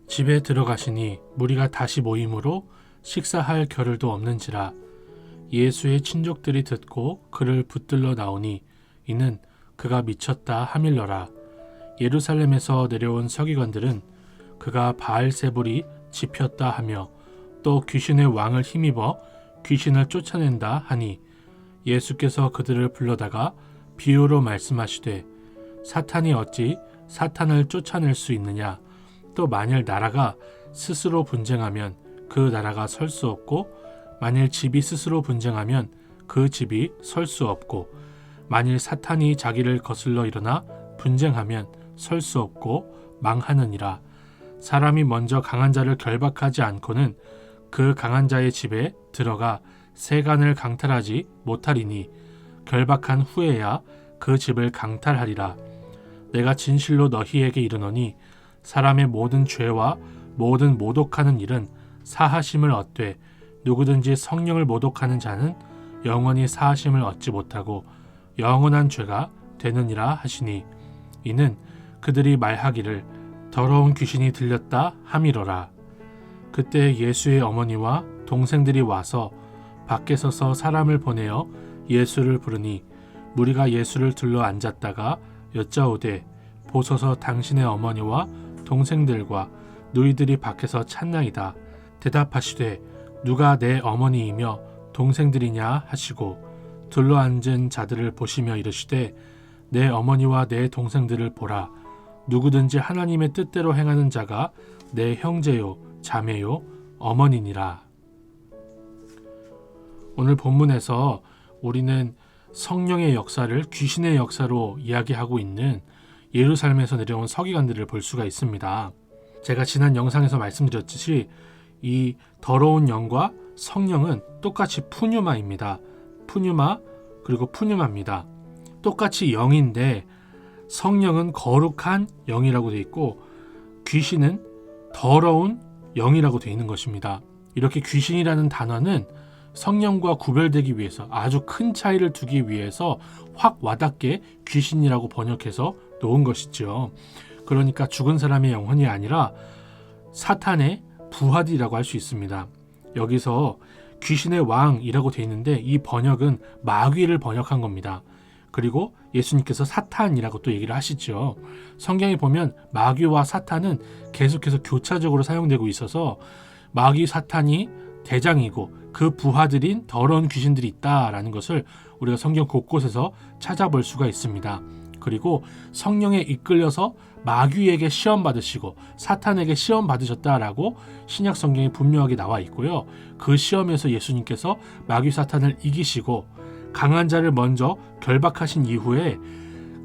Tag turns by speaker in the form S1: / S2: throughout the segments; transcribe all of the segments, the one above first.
S1: 집에 들어가시니 무리가 다시 모임으로 식사할 겨를도 없는지라. 예수의 친족들이 듣고 그를 붙들러 나오니 이는 그가 미쳤다 하밀러라. 예루살렘에서 내려온 서기관들은 그가 바알세불이 집혔다 하며 또 귀신의 왕을 힘입어 귀신을 쫓아낸다 하니 예수께서 그들을 불러다가 비유로 말씀하시되 사탄이 어찌 사탄을 쫓아낼 수 있느냐. 또 만일 나라가 스스로 분쟁하면 그 나라가 설 수 없고 만일 집이 스스로 분쟁하면 그 집이 설 수 없고 만일 사탄이 자기를 거슬러 일어나 분쟁하면 설 수 없고 망하느니라. 사람이 먼저 강한 자를 결박하지 않고는 그 강한 자의 집에 들어가 세간을 강탈하지 못하리니 결박한 후에야 그 집을 강탈하리라. 내가 진실로 너희에게 이르노니 사람의 모든 죄와 모든 모독하는 일은 사하심을 얻되 누구든지 성령을 모독하는 자는 영원히 사하심을 얻지 못하고 영원한 죄가 되느니라 하시니 이는 그들이 말하기를 더러운 귀신이 들렸다 함이로라. 그때 예수의 어머니와 동생들이 와서 밖에 서서 사람을 보내어 예수를 부르니 무리가 예수를 둘러 앉았다가 여짜오되 보소서 당신의 어머니와 동생들과 너희들이 밖에서 찾나이다. 대답하시되 누가 내 어머니이며 동생들이냐 하시고 둘러앉은 자들을 보시며 이르시되 내 어머니와 내 동생들을 보라. 누구든지 하나님의 뜻대로 행하는 자가 내 형제요 자매요 어머니니라. 오늘 본문에서 우리는 성령의 역사를 귀신의 역사로 이야기하고 있는 예루살렘에서 내려온 서기관들을 볼 수가 있습니다. 제가 지난 영상에서 말씀드렸듯이 이 더러운 영과 성령은 똑같이 푸뉴마입니다. 푸뉴마 그리고 푸뉴마입니다. 똑같이 영인데 성령은 거룩한 영이라고 되어 있고 귀신은 더러운 영이라고 되어 있는 것입니다. 이렇게 귀신이라는 단어는 성령과 구별되기 위해서 아주 큰 차이를 두기 위해서 확 와닿게 귀신이라고 번역해서 놓은 것이죠. 그러니까 죽은 사람의 영혼이 아니라 사탄의 부하들이라고 할 수 있습니다. 여기서 귀신의 왕이라고 되어 있는데 이 번역은 마귀를 번역한 겁니다. 그리고 예수님께서 사탄이라고 또 얘기를 하시죠. 성경에 보면 마귀와 사탄은 계속해서 교차적으로 사용되고 있어서 마귀 사탄이 대장이고 그 부하들인 더러운 귀신들이 있다라는 것을 우리가 성경 곳곳에서 찾아볼 수가 있습니다. 그리고 성령에 이끌려서 마귀에게 시험 받으시고 사탄에게 시험 받으셨다라고 신약 성경에 분명하게 나와 있고요. 그 시험에서 예수님께서 마귀 사탄을 이기시고 강한 자를 먼저 결박하신 이후에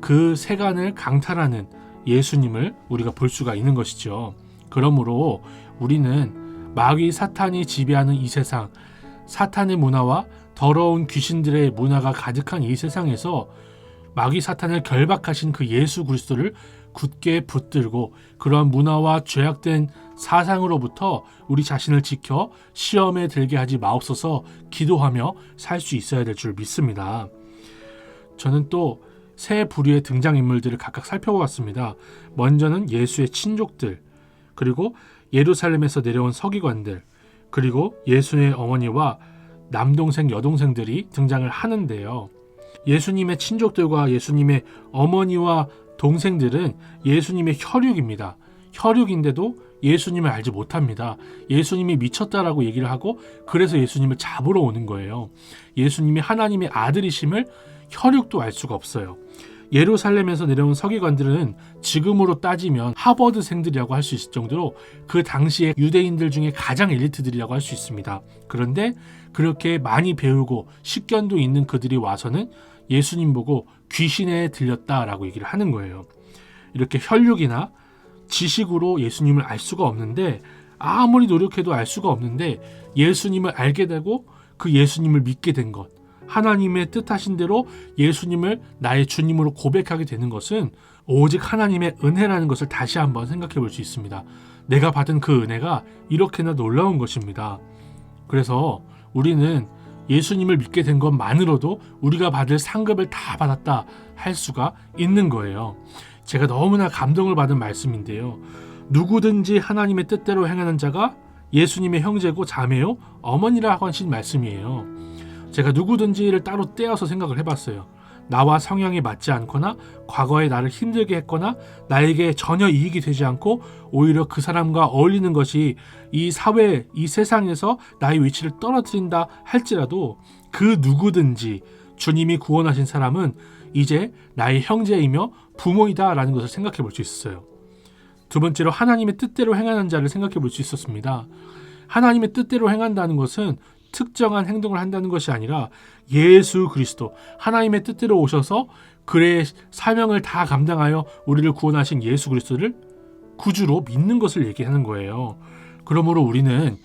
S1: 그 세간을 강탈하는 예수님을 우리가 볼 수가 있는 것이죠. 그러므로 우리는 마귀 사탄이 지배하는 이 세상, 사탄의 문화와 더러운 귀신들의 문화가 가득한 이 세상에서 마귀 사탄을 결박하신 그 예수 그리스도를 굳게 붙들고 그러한 문화와 죄악된 사상으로부터 우리 자신을 지켜 시험에 들게 하지 마옵소서 기도하며 살 수 있어야 될 줄 믿습니다. 저는 또 세 부류의 등장인물들을 각각 살펴보았습니다. 먼저는 예수의 친족들, 그리고 예루살렘에서 내려온 서기관들, 그리고 예수의 어머니와 남동생, 여동생들이 등장을 하는데요. 예수님의 친족들과 예수님의 어머니와 동생들은 예수님의 혈육입니다. 혈육인데도 예수님을 알지 못합니다. 예수님이 미쳤다라고 얘기를 하고 그래서 예수님을 잡으러 오는 거예요. 예수님이 하나님의 아들이심을 혈육도 알 수가 없어요. 예루살렘에서 내려온 서기관들은 지금으로 따지면 하버드생들이라고 할 수 있을 정도로 그 당시에 유대인들 중에 가장 엘리트들이라고 할 수 있습니다. 그런데 그렇게 많이 배우고 식견도 있는 그들이 와서는 예수님 보고 귀신에 들렸다라고 얘기를 하는 거예요. 이렇게 혈육이나 지식으로 예수님을 알 수가 없는데 아무리 노력해도 알 수가 없는데 예수님을 알게 되고 그 예수님을 믿게 된 것, 하나님의 뜻하신 대로 예수님을 나의 주님으로 고백하게 되는 것은 오직 하나님의 은혜라는 것을 다시 한번 생각해 볼 수 있습니다. 내가 받은 그 은혜가 이렇게나 놀라운 것입니다. 그래서 우리는 예수님을 믿게 된 것만으로도 우리가 받을 상급을 다 받았다 할 수가 있는 거예요. 제가 너무나 감동을 받은 말씀인데요. 누구든지 하나님의 뜻대로 행하는 자가 예수님의 형제고 자매요 어머니라고 하신 말씀이에요. 제가 누구든지를 따로 떼어서 생각을 해봤어요. 나와 성향이 맞지 않거나 과거에 나를 힘들게 했거나 나에게 전혀 이익이 되지 않고 오히려 그 사람과 어울리는 것이 이 사회, 이 세상에서 나의 위치를 떨어뜨린다 할지라도 그 누구든지 주님이 구원하신 사람은 이제 나의 형제이며 부모이다 라는 것을 생각해 볼 수 있었어요. 두 번째로 하나님의 뜻대로 행하는 자를 생각해 볼 수 있었습니다. 하나님의 뜻대로 행한다는 것은 특정한 행동을 한다는 것이 아니라 예수 그리스도, 하나님의 뜻대로 오셔서 그의 사명을 다 감당하여 우리를 구원하신 예수 그리스도를 구주로 믿는 것을 얘기하는 거예요. 그러므로 우리는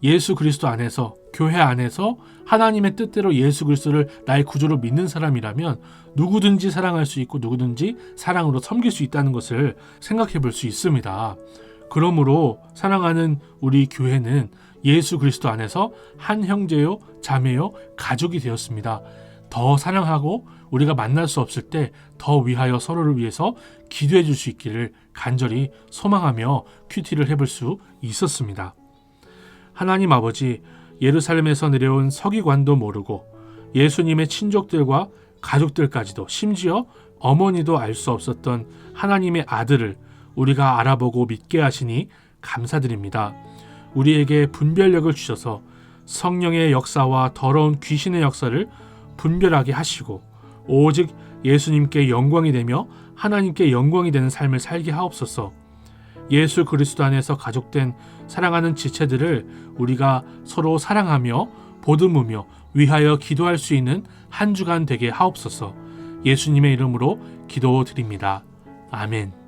S1: 예수 그리스도 안에서, 교회 안에서 하나님의 뜻대로 예수 그리스도를 나의 구주로 믿는 사람이라면 누구든지 사랑할 수 있고 누구든지 사랑으로 섬길 수 있다는 것을 생각해 볼 수 있습니다. 그러므로 사랑하는 우리 교회는 예수 그리스도 안에서 한 형제요, 자매요, 가족이 되었습니다. 더 사랑하고 우리가 만날 수 없을 때 더 위하여 서로를 위해서 기도해 줄 수 있기를 간절히 소망하며 큐티를 해볼 수 있었습니다. 하나님 아버지, 예루살렘에서 내려온 서기관도 모르고 예수님의 친족들과 가족들까지도 심지어 어머니도 알 수 없었던 하나님의 아들을 우리가 알아보고 믿게 하시니 감사드립니다. 우리에게 분별력을 주셔서 성령의 역사와 더러운 귀신의 역사를 분별하게 하시고 오직 예수님께 영광이 되며 하나님께 영광이 되는 삶을 살게 하옵소서. 예수 그리스도 안에서 가족된 사랑하는 지체들을 우리가 서로 사랑하며 보듬으며 위하여 기도할 수 있는 한 주간 되게 하옵소서. 예수님의 이름으로 기도드립니다. 아멘.